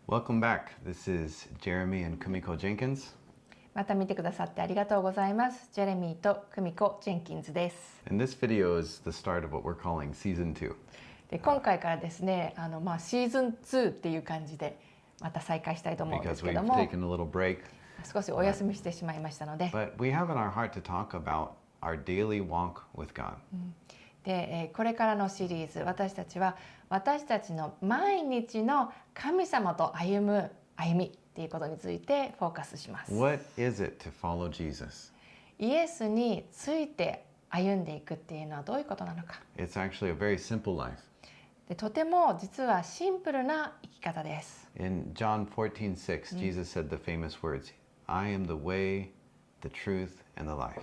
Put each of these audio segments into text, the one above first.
Welcome back. This is Jeremy and Kumiko Jenkins. また見てくださってありがとうございます。ジェレミーとクミコ・ジェンキンズです。And this video is the start of what we're calling Season 2. で今回からですね、シーズン2っていう感じでまた再開したいと思うんですけども、Because we've taken a little break. 少しお休みしてしまいましたので、But we have in our heart to talk about our daily walk with God. でこれからのシリーズ、私たちは私たちの毎日の神様と歩みっていうことについてフォーカスします。What is it to follow Jesus? イエスについて歩んでいくっていうのはどういうことなのか。It's actually a very simple life. でとても実はシンプルな生き方です。In John 14:6, Jesus said the famous words, I am the way, the truth, and the life.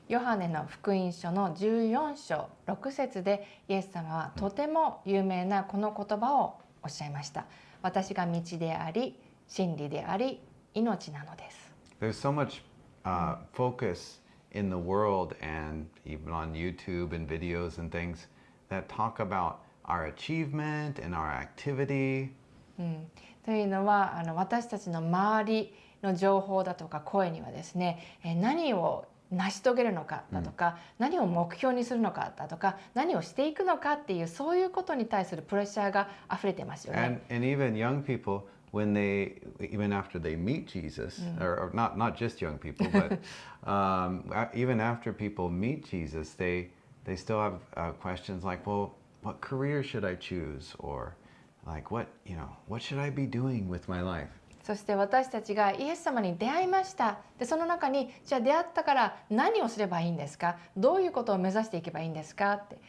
ヨハネの福音書の14章6節でイエス様はとても有名なこの言葉をおっしゃいました。私が道であり、真理であり、命なのです。There's so much focus in the world and even on YouTube and videos and things that talk about our achievement and our activity. というのは私たちの周りの情報だとか声にはですね、何を成し遂げるのかだとか、何を目標にするのかだとか、何をしていくのかっていうそういうことに対するプレッシャーが溢れてますよね。And even young people, even after they meet Jesus, or not just young people, but even after people meet Jesus, they still have questions like, well, what career should I choose, or like what should I be doing with my life? そして私たちがイエス様に出会いました。でその中にじゃあ出会ったから何をすればいいんですか、どういうことを目指していけばいいんですかって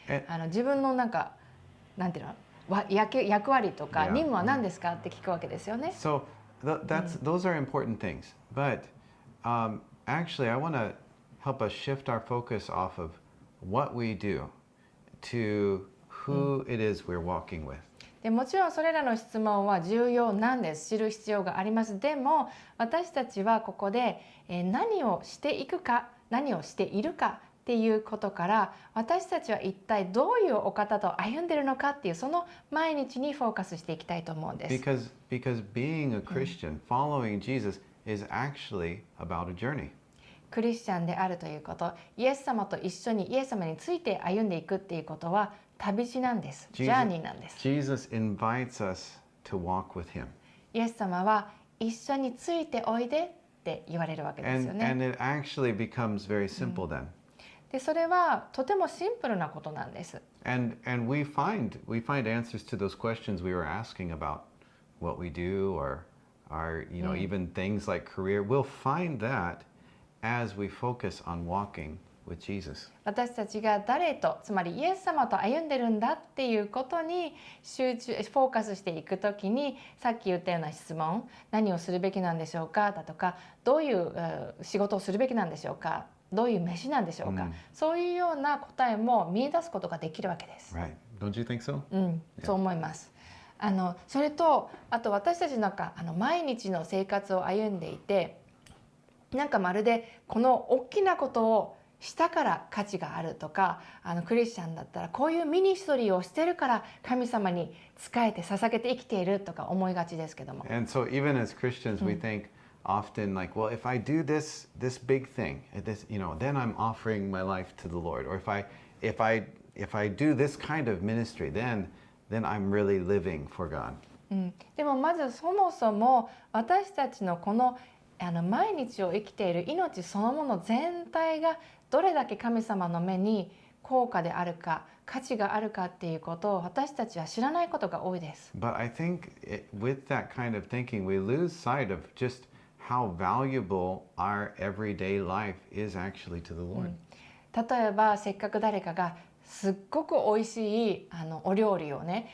自分のなんていうの役割とか任務は何ですかって聞くわけですよね。So those are important things, but actually I want to help us shift our focus off of what we do to who it is we're walking with. でもちろんそれらの質問は重要なんです。知る必要があります。でも私たちはここで何をしていくか、何をしているかっていうことから、私たちは一体どういうお方と歩んでいるのかっていうその毎日にフォーカスしていきたいと思うんです。Because being a Christian, following Jesus is actually about a journey. クリスチャンであるということ、イエス様と一緒にイエス様について歩んでいくっていうことは旅路なんです。ジャーニーなんです。Jesus invites us to walk with him. イエス様は一緒についておいでって言われるわけですよね。And it actually becomes very simple then. でそれはとてもシンプルなことなんです。And we find answers to those questions we were asking about what we do or even things like career. We'll find that as we focus on walking with Jesus. 私たちが誰と、つまりイエス様と歩んでるんだっていうことにフォーカスしていくときに、さっき言ったような質問、何をするべきなんでしょうかだとか、どういう仕事をするべきなんでしょうか、どういう飯なんでしょうか、そういうような答えも見出すことができるわけです。Right. Don't you think so? そう思います。それとあと私たちなんか毎日の生活を歩んでいて、なんかまるでこの大きなことをしたから価値があるとか、クリスチャンだったらこういうミニストリーをしてるから神様に仕えて捧げて生きているとか思いがちですけども。And so even as Christians, we think often like, well, if I do this big thing, then I'm offering my life to the Lord. Or if I do this kind of ministry, then I'm really living for God. でもまずそもそも私たちのこの毎日を生きている命そのもの全体がどれだけ神様の目に高価であるか価値があるかっていうことを私たちは知らないことが多いです。But I think with that kind of thinking, we lose sight of just how valuable our everyday life is actually to the Lord. 例えばせっかく誰かがすっごく美味しいお料理をね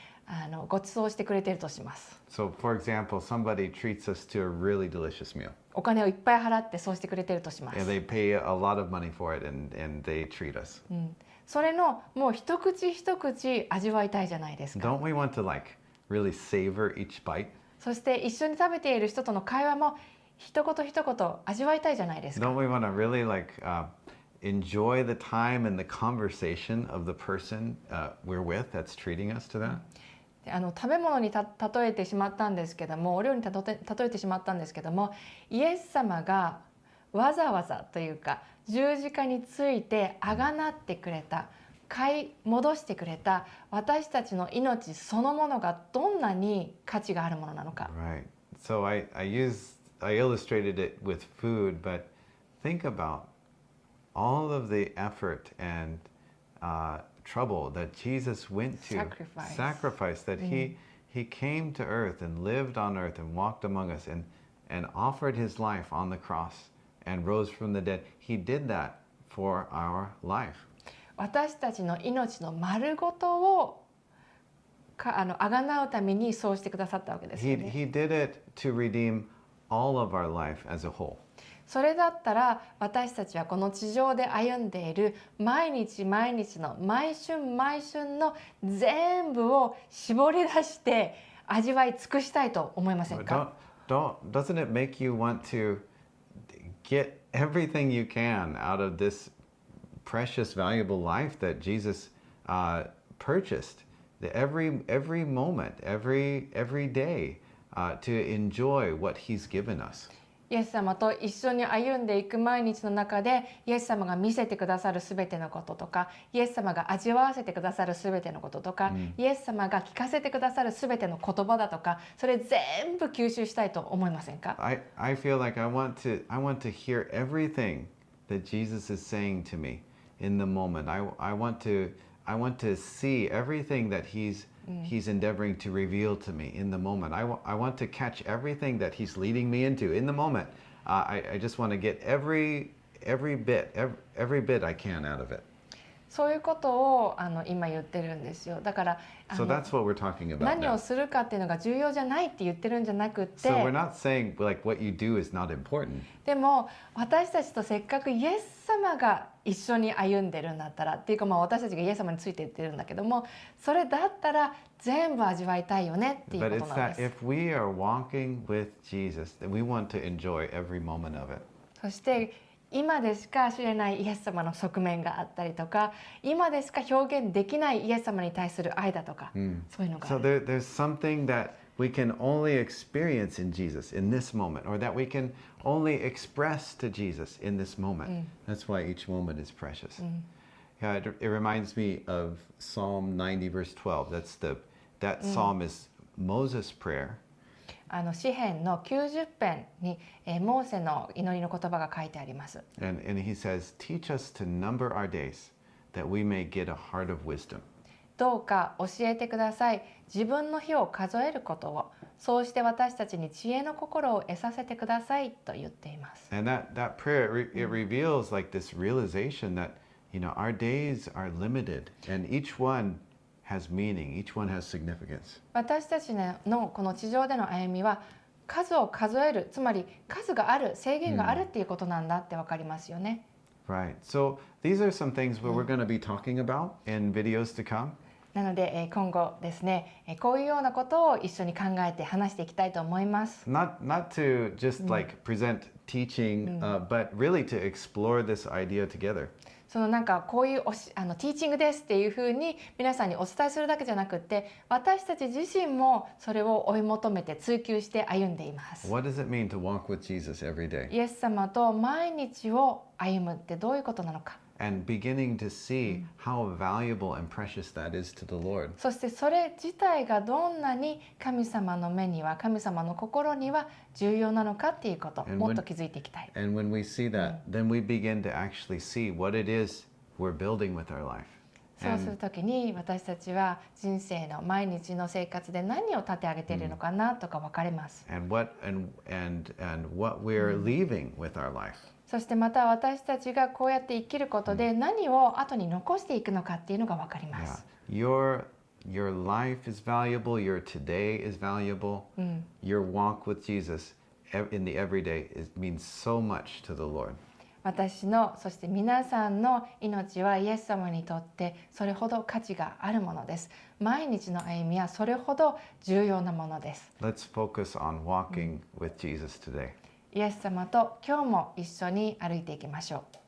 ご馳走してくれているとします。So, for example, somebody treats us to a really delicious meal. お金をいっぱい払ってそうしてくれているとします。And they pay a lot of money for it and they treat us. それのもう一口一口味わいたいじゃないですか。Don't we want to like really savor each bite? そして一緒に食べている人との会話も一言一言味わいたいじゃないですか。Don't we want to really enjoy the time and the conversation of the person we're with that's treating us to that? 食べ物に例えてしまったんですけども、お料理に例えてしまったんですけども、イエス様がわざわざというか十字架についてあがなってくれた、買い戻してくれた私たちの命そのものがどんなに価値があるものなのか。Right. So I illustrated it with food, but think about all of the effort and trouble that Jesus went to, sacrifice that he came to earth and lived on earth and walked among us and offered his life on the cross and rose from the dead. He did that for our life. 私たちの命の丸ごとをあがなうためにそうしてくださったわけですよね。He did it to redeem all of our life as a whole. それだったら私たちはこの地上で歩んでいる毎日毎日の毎春毎春の全部を絞り出して味わい尽くしたいと思いませんか？ Doesn't it make you want to get everything you can out of this precious, valuable life that Jesus purchased? Every moment, every day, to enjoy what He's given us. イエス様と一緒に歩んでいく毎日の中でイエス様が見せてくださるすべてのこととか、イエス様が味わわせてくださるすべてのこととか、イエス様が聞かせてくださるすべての言葉だとか、それ全部吸収したいと思いませんか？ I feel like I want to hear everything that Jesus is saying to me in the moment. I want to see everything that He's endeavoring to reveal to me in the moment. I want to catch everything that He's leading me into in the moment. I just want to get every bit I can out of it. そういうことを今言ってるんですよ。だからSo that's what we're talking about 何を now. するかっていうのが重要じゃないって言ってるんじゃなくて、 So we're not saying like what you do is not important. でも私たちとせっかくイエス様が一緒に歩んでるんだったらっていうか、私たちがイエス様についていってるんだけども、それだったら全部味わいたいよねっていう But こと it's なん that です。 if we are walking with Jesus, then we want to enjoy every moment of it. そして今でしか知れないイエス様の側面があったりとか、今でしか表現できないイエス様に対する愛だとか、そういうのがあ So る。 there's something that we can only experience in Jesus in this moment, or that we can only express to Jesus in this moment. That's why each moment is precious. Yeah, it reminds me of Psalm 90 verse 12. That psalm is Moses' prayer. 詩編の90編に、モーセの祈りの言葉が書いてあります。 And he says, teach us to number our days, that we may get a heart of wisdom. どうか教えてください。自分の日を数えることを、そうして私たちに知恵の心を得させてくださいと言っています。 And that prayer, it reveals like this realization that, our days are limited, and each one has meaning, each one has significance. 私たちのこの地上での歩みは数を数える、つまり数がある、制限があるっていうことなんだってわかりますよね。Right. So these are some things where we're going to be talking about in videos to come. なので今後ですね、こういうようなことを一緒に考えて話していきたいと思います。Not to just like present teaching, but really to explore this idea together. そのなんかこういうティーチングですっていうふうに皆さんにお伝えするだけじゃなくって、私たち自身もそれを追い求めて追求して歩んでいます。 What does it mean to walk with Jesus every day? イエス様と毎日を歩むってどういうことなのか。And beginning to see how valuable and precious that is to the Lord. そしてそれ自体がどんなに神様の目には、神様の心には重要なのかっていうこと、もっと気づいていきたい。 And when we see that, then we begin to actually see what it is we're building with our life. そうするときに私たちは人生の毎日の生活で何を立て上げているのかなとか分かれます。 And what we're leaving with our life. そしてまた私たちがこうやって生きることで何を後に残していくのかっていうのが分かります。 Your life is valuable, your today is valuable. Your walk with Jesus in the everyday means so much to the Lord. 私の、そして皆さんの命はイエス様にとってそれほど価値があるものです。毎日の歩みはそれほど重要なものです。 Let's focus on walking with Jesus today. イエス様と今日も一緒に歩いていきましょう。